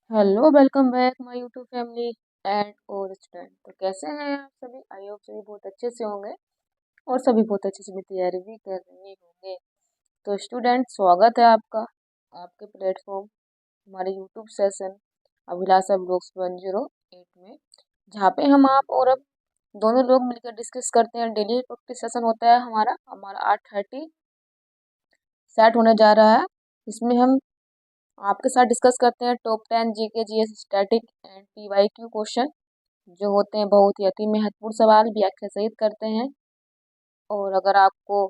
Hello, welcome back my YouTube family and और student. तो कैसे हैं आप सभी? आई होप सभी बहुत अच्छे से होंगे और सभी बहुत अच्छे से अपनी तैयारी भी कर रहे होंगे। तो स्टूडेंट, स्वागत है आपका आपके प्लेटफॉर्म हमारे यूट्यूब सेशन अभिलाषा ब्लॉग्स 108 में, जहाँ पे हम आप और अब दोनों लोग मिलकर डिस्कस करते हैं। डेली प्रैक्टिस सेशन होता है हमारा 8:30 सेट होने जा रहा है। इसमें हम आपके साथ डिस्कस करते हैं top 10 GK GS static and PYQ question, जो होते हैं बहुत ही अति महत्वपूर्ण सवाल, व्याख्या सहित करते हैं। और अगर आपको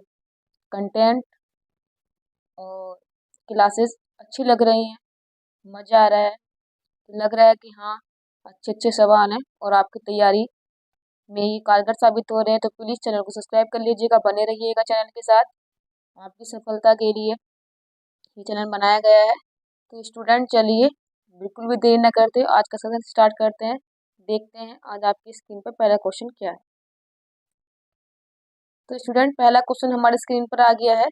कंटेंट और क्लासेस अच्छी लग रही हैं, मज़ा आ रहा है, तो लग रहा है कि हाँ अच्छे अच्छे सवाल हैं और आपकी तैयारी में ये कारगर साबित हो रहे हैं, तो प्लीज़ चैनल को सब्सक्राइब कर लीजिएगा, बने रहिएगा चैनल के साथ। आपकी सफलता के लिए ये चैनल बनाया गया है। तो स्टूडेंट, चलिए बिल्कुल भी देर न करते आज का सेशन स्टार्ट करते हैं। देखते हैं आज आपकी स्क्रीन पर पहला क्वेश्चन क्या है। तो स्टूडेंट, पहला क्वेश्चन हमारी स्क्रीन पर आ गया है।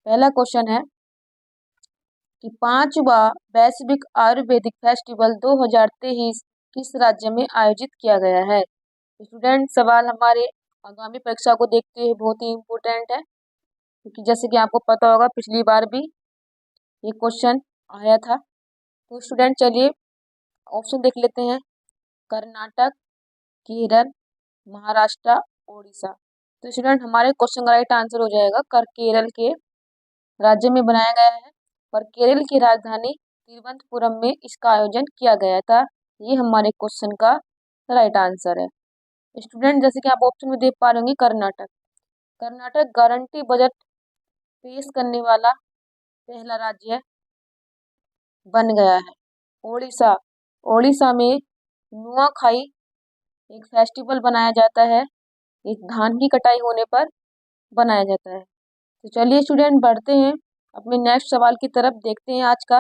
पहला क्वेश्चन है कि 5वां वैश्विक आयुर्वेदिक फेस्टिवल 2023 किस राज्य में आयोजित किया गया है? स्टूडेंट, सवाल हमारे आगामी परीक्षा को देखते हुए बहुत ही इम्पोर्टेंट है, क्योंकि जैसे कि आपको पता होगा पिछली बार भी ये क्वेश्चन आया था। तो स्टूडेंट, चलिए ऑप्शन देख लेते हैं। कर्नाटक, केरल, महाराष्ट्र, उड़ीसा। तो स्टूडेंट, हमारे क्वेश्चन का राइट आंसर हो जाएगा केरल के राज्य में बनाया गया है, और केरल की राजधानी तिरुवनंतपुरम में इसका आयोजन किया गया था। ये हमारे क्वेश्चन का राइट आंसर है। स्टूडेंट, जैसे कि आप ऑप्शन में देख पा रहे होंगे, कर्नाटक। कर्नाटक गारंटी बजट पेश करने वाला पहला राज्य बन गया है। उड़ीसा, उड़ीसा में नुआखाई एक फेस्टिवल बनाया जाता है, एक धान की कटाई होने पर बनाया जाता है। तो चलिए स्टूडेंट, बढ़ते हैं अपने नेक्स्ट सवाल की तरफ। देखते हैं आज का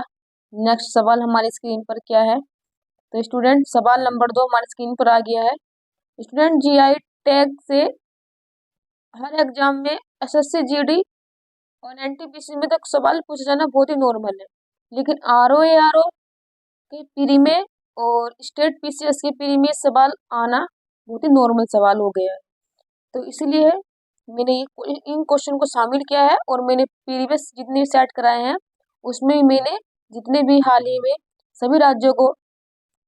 नेक्स्ट सवाल हमारी स्क्रीन पर क्या है। तो स्टूडेंट, सवाल नंबर 2 हमारी स्क्रीन पर आ गया है। स्टूडेंट, जीआई टैग से हर एग्जाम में एसएससी जीडी और एनटीपीसी में तक सवाल पूछा जाना बहुत ही नॉर्मल है, लेकिन आरओ के प्री में और स्टेट पीसीएस के प्री में सवाल आना बहुत ही नॉर्मल सवाल हो गया है। तो इसलिए मैंने इन क्वेश्चन को शामिल किया है, और मैंने प्रीवियस जितने सेट कराए हैं उसमें मैंने जितने भी हाल ही में सभी राज्यों को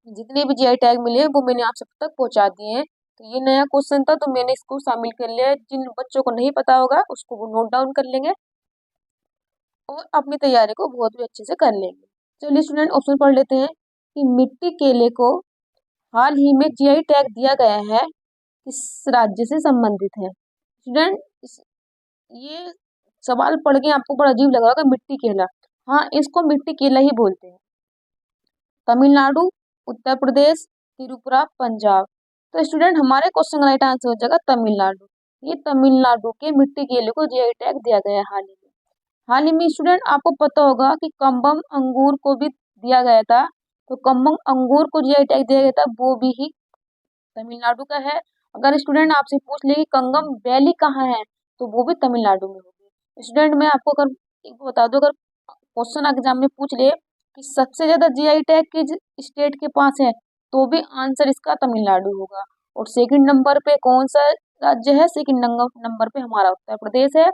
जितने भी जीआई टैग मिले वो मैंने आप सब तक पहुंचा दिए हैं। तो ये नया क्वेश्चन था, तो मैंने इसको शामिल कर लिया है। जिन बच्चों को नहीं पता होगा उसको वो नोट डाउन कर लेंगे और अपनी तैयारी को बहुत भी अच्छे से कर लेंगे। चलिए स्टूडेंट, ऑप्शन पढ़ लेते हैं कि मिट्टी केले को हाल ही में जीआई टैग दिया गया है, किस राज्य से संबंधित है? स्टूडेंट, ये सवाल पढ़ के आपको बड़ा अजीब लगा होगा, मिट्टी केला। हाँ, इसको मिट्टी केला ही बोलते हैं। तमिलनाडु, उत्तर प्रदेश, त्रिपुरा, पंजाब। तो स्टूडेंट, हमारे क्वेश्चन का राइट आंसर हो जाएगा तमिलनाडु। ये तमिलनाडु के मिट्टी केले को जीआई टैग दिया गया है हाल ही में। हाल ही में स्टूडेंट, आपको पता होगा कि कम्बम अंगूर को भी दिया गया था। तो कम्बम अंगूर को जीआई टैग दिया गया था, वो भी ही तमिलनाडु का है। अगर स्टूडेंट आपसे पूछ ले कि कंगम वैली कहाँ है, तो वो भी तमिलनाडु में होगी। स्टूडेंट, मैं आपको अगर एक बता दूं, अगर क्वेश्चन एग्जाम में पूछ ले कि सबसे ज्यादा जीआई टैग किस स्टेट के पास है, तो भी आंसर इसका तमिलनाडु होगा। और सेकंड नंबर पे कौन सा राज्य है? सेकंड नंबर पे हमारा उत्तर प्रदेश है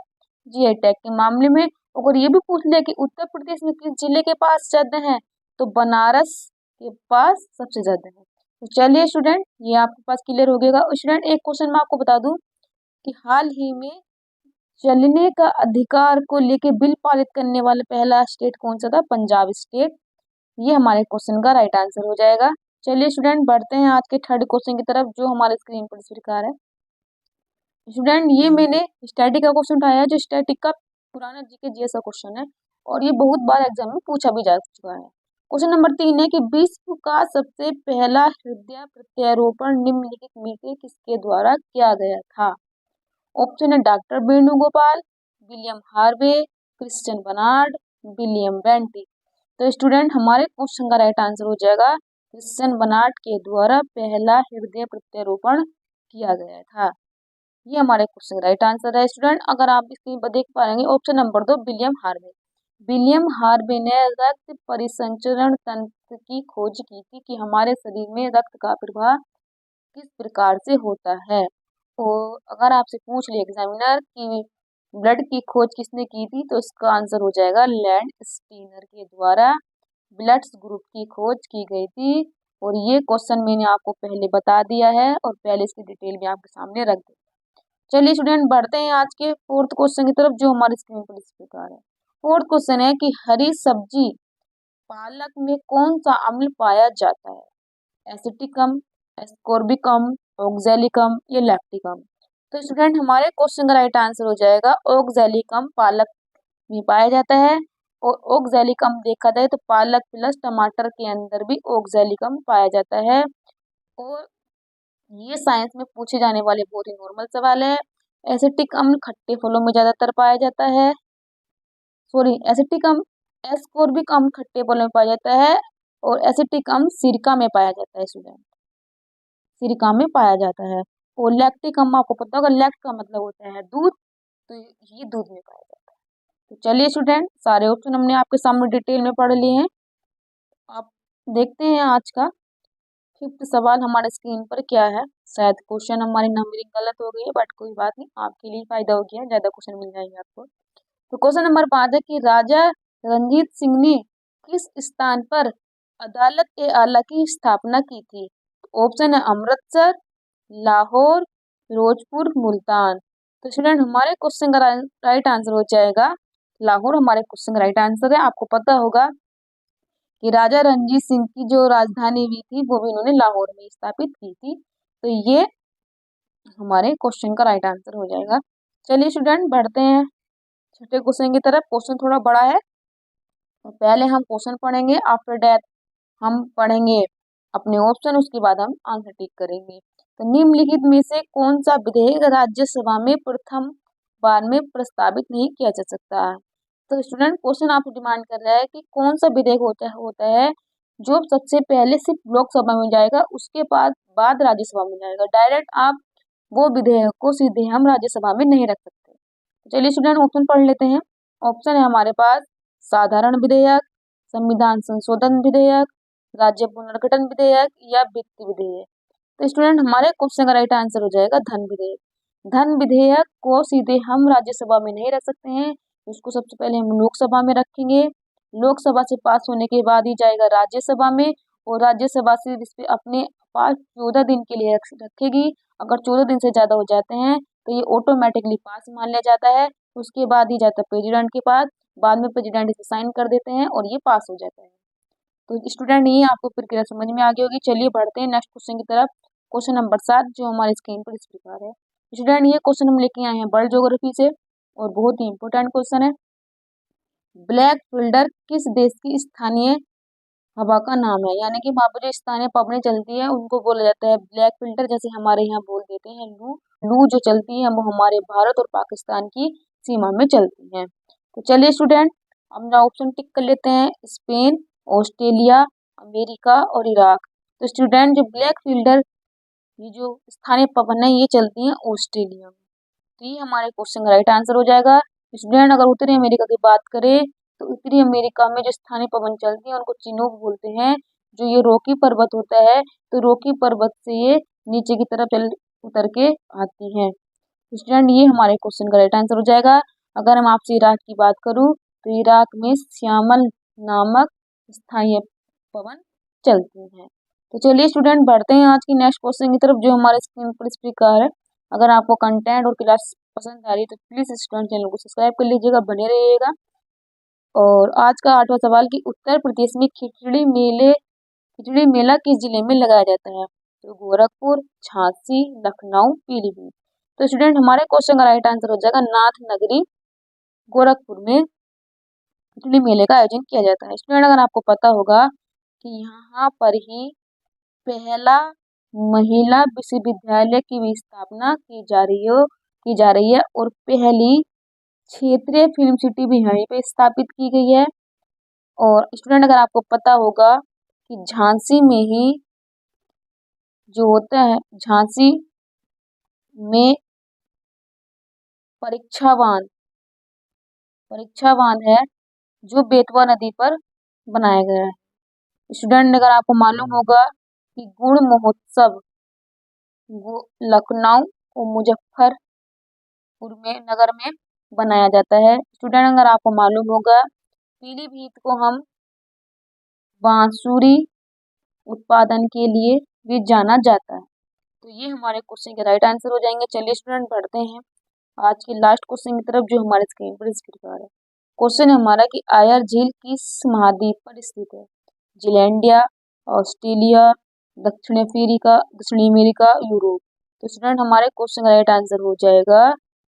जीआई टैग के मामले में। अगर ये भी पूछ ले कि उत्तर प्रदेश में किस जिले के पास ज्यादा है, तो बनारस के पास सबसे ज्यादा है। तो चलिए स्टूडेंट, ये आपके पास क्लियर हो गया। स्टूडेंट, एक क्वेश्चन मैं आपको बता दूं कि हाल ही में चलने का अधिकार को लेके बिल पारित करने वाला पहला स्टेट कौन सा था? पंजाब स्टेट। ये हमारे क्वेश्चन का राइट आंसर हो जाएगा। चलिए स्टूडेंट, बढ़ते हैं आज के थर्ड क्वेश्चन की तरफ, जो हमारे स्क्रीन पर स्वीकार है। स्टूडेंट, ये मैंने स्टैटिक का क्वेश्चन उठाया है, जो स्टैटिक का पुराना जीके जीएस का क्वेश्चन है, और ये बहुत बार एग्जाम में पूछा भी जा चुका है। क्वेश्चन नंबर 3 है कि विश्व का सबसे पहला हृदय प्रत्यारोपण निम्नलिखित में से किसके द्वारा किया गया था? ऑप्शन है doctor Venugopal, William Harvey, Christiaan Barnard, William बेंटी। तो स्टूडेंट, हमारे क्वेश्चन का राइट आंसर हो जाएगा क्रिश्चियन बर्नार्ड के द्वारा पहला हृदय प्रत्यारोपण किया गया था। ये हमारे क्वेश्चन का राइट आंसर है। स्टूडेंट, अगर आप स्क्रीन पर देख पाएंगे, option number 2 William Harvey. William Harvey ने रक्त परिसंचरण तंत्र की खोज की थी कि हमारे शरीर में रक्त का प्रवाह किस प्रकार से होता है। और अगर आपसे पूछ ले एग्जामिनर कि ब्लड की खोज किसने की थी, तो इसका आंसर हो जाएगा लैंड स्टीनर के द्वारा ब्लड ग्रुप की खोज की गई थी। और ये क्वेश्चन मैंने आपको पहले बता दिया है और पहले इसकी डिटेल भी आपके सामने रख दी। चलिए स्टूडेंट, बढ़ते हैं आज के फोर्थ क्वेश्चन की तरफ, जो हमारी स्क्रीन पर इस प्रकार है। फोर्थ क्वेश्चन है कि हरी सब्जी पालक में कौन सा अम्ल पाया जाता है? एसिटिकम, एस्कोर्बिकम, ऑक्जेलिकम या लैक्टिकम? तो स्टूडेंट, हमारे क्वेश्चन का राइट आंसर हो जाएगा ऑक्जेलिकम पालक में पाया जाता है। और ऑक्जेलिकम देखा जाए तो पालक प्लस टमाटर के अंदर भी ऑक्जेलिकम पाया जाता है। और ये साइंस में पूछे जाने वाले बहुत ही नॉर्मल सवाल है। एसिटिक अम्ल खट्टे फलों में ज्यादातर पाया जाता है। एसिटिक अम्ल एस्कोर्बिक अम्ल खट्टे फलों में पाया जाता है और एसिटिक अम्ल सिरका में पाया जाता है स्टूडेंट, सिरका में पाया जाता है। और लैक्टिक अम्ल आपको पता होगा, लैक्ट का मतलब होता है दूध, तो ये दूध में पाया जाता है। तो चलिए स्टूडेंट, सारे ऑप्शन हमने आपके सामने डिटेल में पढ़ लिए हैं। आप देखते हैं आज का फिफ्थ सवाल हमारे स्क्रीन पर क्या है। शायद क्वेश्चन हमारी नंबरिंग गलत हो गई है, बट कोई बात नहीं, आपके लिए फायदा हो गया, ज्यादा क्वेश्चन मिल जाएंगे आपको। तो क्वेश्चन नंबर 5 है कि राजा रंजीत सिंह ने किस स्थान पर अदालत ए आला की स्थापना की थी? ऑप्शन है अमृतसर, लाहौर, फिरोजपुर, मुल्तान। तो स्टूडेंट, हमारे क्वेश्चन का राइट आंसर हो जाएगा लाहौर। हमारे क्वेश्चन का राइट आंसर है। आपको पता होगा कि राजा रणजीत सिंह की जो राजधानी भी थी वो भी इन्होंने लाहौर में स्थापित की थी। तो ये हमारे क्वेश्चन का राइट आंसर हो जाएगा। चलिए स्टूडेंट, बढ़ते हैं छठे क्वेश्चन की तरफ। क्वेश्चन थोड़ा बड़ा है, तो पहले हम क्वेश्चन पढ़ेंगे, आफ्टर दैट हम पढ़ेंगे अपने ऑप्शन, उसके बाद हम आंसर टिक करेंगे। तो निम्नलिखित में से कौन सा विधेयक राज्यसभा में प्रथम बार में प्रस्तावित नहीं किया जा सकता है? तो स्टूडेंट, क्वेश्चन आपको डिमांड कर रहा है कि कौन सा विधेयक होता है जो सबसे पहले सिर्फ लोकसभा में जाएगा, उसके बाद राज्यसभा में जाएगा। डायरेक्ट आप वो विधेयक को सीधे हम राज्यसभा में नहीं रख सकते। चलिए स्टूडेंट, ऑप्शन पढ़ लेते हैं। ऑप्शन है हमारे पास साधारण विधेयक, संविधान संशोधन विधेयक, राज्य पुनर्गठन विधेयक या वित्त विधेयक। तो स्टूडेंट, हमारे क्वेश्चन का राइट आंसर हो जाएगा धन विधेयक। धन विधेयक को सीधे हम राज्यसभा में नहीं रख सकते हैं, उसको सबसे पहले हम लोकसभा में रखेंगे। लोकसभा से पास होने के बाद ही जाएगा राज्यसभा में, और राज्यसभा से इस पे अपने पास 14 दिन के लिए रखेगी। अगर 14 दिन से ज्यादा हो जाते हैं तो ये ऑटोमेटिकली पास मान लिया जाता है। उसके बाद ही जाता है प्रेसिडेंट के पास, बाद में प्रेसिडेंट इसे साइन कर देते हैं और ये पास हो जाता है। तो स्टूडेंट, ये आपको प्रक्रिया समझ में आ गई होगी। चलिए बढ़ते हैं नेक्स्ट क्वेश्चन की तरफ। क्वेश्चन नंबर 7 जो हमारी स्क्रीन पर इस प्रकार है। स्टूडेंट, ये क्वेश्चन हम लेके आए हैं वर्ल्ड ज्योग्राफी से और बहुत ही इंपॉर्टेंट क्वेश्चन है। ब्लैक फिल्डर किस देश की स्थानीय हवा का नाम है? यानी कि वहाँ पर जो स्थानीय पवनें चलती है उनको बोला जाता है ब्लैक फिल्टर। जैसे हमारे यहाँ बोल देते हैं लू। लू जो चलती है वो हमारे भारत और पाकिस्तान की सीमा में चलती है। तो चलिए स्टूडेंट, हम ऑप्शन टिक कर लेते हैं, स्पेन, ऑस्ट्रेलिया, अमेरिका और इराक। तो स्टूडेंट, जो ब्लैक फिल्डर ये जो स्थानीय पवन है ये चलती है ऑस्ट्रेलिया में। तो ये हमारे क्वेश्चन का राइट आंसर हो जाएगा। स्टूडेंट, अगर उत्तरी अमेरिका की बात करें तो उत्तरी अमेरिका में जो स्थानीय पवन चलती है उनको चिनूक बोलते हैं। जो ये रॉकी पर्वत होता है, तो रॉकी पर्वत से ये नीचे की तरफ चल उतर के आती है। स्टूडेंट, ये हमारे क्वेश्चन का राइट आंसर हो जाएगा। अगर हम आपसे इराक की बात करूं तो इराक में श्यामल नामक स्थानीय पवन चलती है। तो चलिए स्टूडेंट, बढ़ते हैं आज की नेक्स्ट क्वेश्चन की तरफ, जो हमारे स्क्रीन पर इस प्रकार है। अगर आपको कंटेंट और क्लास पसंद आ रही है तो प्लीज स्टूडेंट चैनल को सब्सक्राइब कर लीजिएगा, बने रहिएगा। और आज का 8वां सवाल कि उत्तर प्रदेश में खिचड़ी मेला किस जिले में लगाया जाता है? तो गोरखपुर, झांसी, लखनऊ, पीलीभीत। तो स्टूडेंट, हमारे क्वेश्चन का राइट आंसर हो जाएगा नाथ नगरी गोरखपुर में खिचड़ी मेले का आयोजन किया जाता है। स्टूडेंट, अगर आपको पता होगा कि यहाँ पर ही पहला महिला विश्वविद्यालय की भी स्थापना की जा रही है और पहली क्षेत्रीय फिल्म सिटी भी यहीं पे स्थापित की गई है। और स्टूडेंट, अगर आपको पता होगा कि झांसी में ही जो होता है, झांसी में परीक्षावान है जो बेतवा नदी पर बनाया गया है। स्टूडेंट, अगर आपको मालूम होगा कि गुड़ महोत्सव लखनऊ और मुजफ्फरपुर में नगर में बनाया जाता है। स्टूडेंट, अगर आपको मालूम होगा पीलीभीत को हम बांसुरी उत्पादन के लिए भी जाना जाता है। तो ये हमारे क्वेश्चन के राइट आंसर हो जाएंगे। चलिए स्टूडेंट पढ़ते हैं आज के लास्ट क्वेश्चन की तरफ, जो हमारे स्क्रीन पर रहा है। क्वेश्चन है हमारा कि आयर झील किस महाद्वीप पर स्थित है? जीलैंडिया, ऑस्ट्रेलिया, दक्षिण अमेरिका, यूरोप। तो स्टूडेंट हमारे क्वेश्चन का राइट आंसर हो जाएगा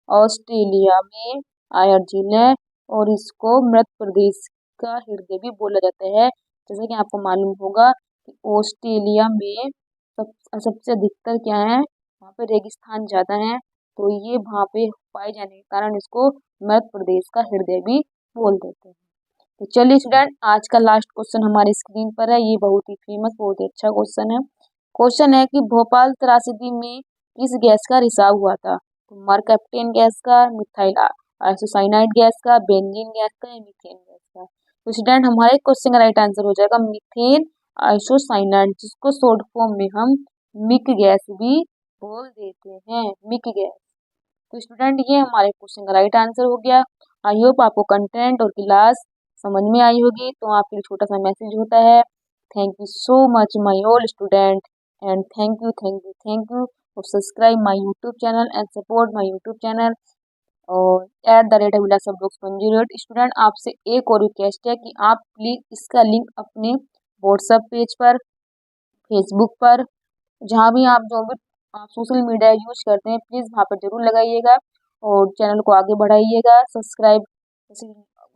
ऑस्ट्रेलिया में आयर झील है, और इसको मध्य प्रदेश का हृदय भी बोला जाता है। जैसे कि आपको मालूम होगा कि ऑस्ट्रेलिया में सबसे अधिकतर क्या है, वहाँ पे रेगिस्तान ज़्यादा है, तो ये वहाँ पे पाए जाने के कारण इसको मध्य प्रदेश का हृदय भी बोल देते हैं। तो चलिए स्टूडेंट, आज का लास्ट क्वेश्चन हमारी स्क्रीन पर है। ये बहुत ही फेमस, बहुत ही अच्छा क्वेश्चन है। क्वेश्चन है कि भोपाल त्रासदी में किस गैस का रिसाव हुआ था? तो मरकैप्टेन गैस का, मिथाइल आइसोसाइनाइड गैस का, बेंजीन गैस का, या मीथेन गैस का? तो स्टूडेंट हमारे क्वेश्चन का राइट आंसर हो जाएगा मीथेन आइसोसाइनाइड, जिसको शॉर्ट फॉर्म में हम मिक गैस भी बोल देते हैं, मिक गैस। तो स्टूडेंट ये हमारे क्वेश्चन का राइट आंसर हो गया। आई होप आपको कंटेंट और क्लास समझ में आई होगी। तो आपके लिए छोटा सा मैसेज होता है, thank you so much my all student, and thank you for subscribe my YouTube channel and support my YouTube channel और @अभिलाषा_blogs108। स्टूडेंट आपसे एक और रिक्वेस्ट है कि आप प्लीज़ इसका लिंक अपने व्हाट्सएप पेज पर, फेसबुक पर, जहाँ भी आप जो भी आप सोशल मीडिया यूज करते हैं, प्लीज़ वहाँ पर जरूर लगाइएगा और चैनल को आगे बढ़ाइएगा। सब्सक्राइब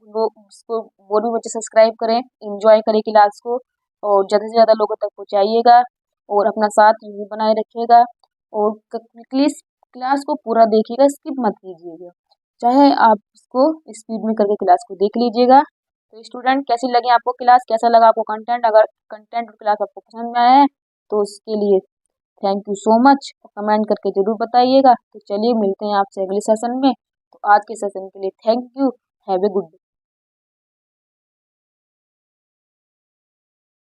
वो भी बच्चे सब्सक्राइब करें, एंजॉय करें क्लास को, और ज़्यादा से ज़्यादा लोगों तक पहुँचाइएगा और अपना साथ जरूर बनाए रखिएगा। और प्लीज़ क्लास को पूरा देखिएगा, स्किप मत कीजिएगा, चाहे आप इसको स्पीड में करके क्लास को देख लीजिएगा। तो स्टूडेंट कैसी लगी आपको क्लास, कैसा लगा आपको कंटेंट? अगर कंटेंट और क्लास आपको पसंद में आया है तो उसके लिए thank you so much, comment करके जरूर बताइएगा। तो चलिए मिलते हैं आपसे अगले सेशन में। तो आज के सेशन के लिए thank you, have a good day.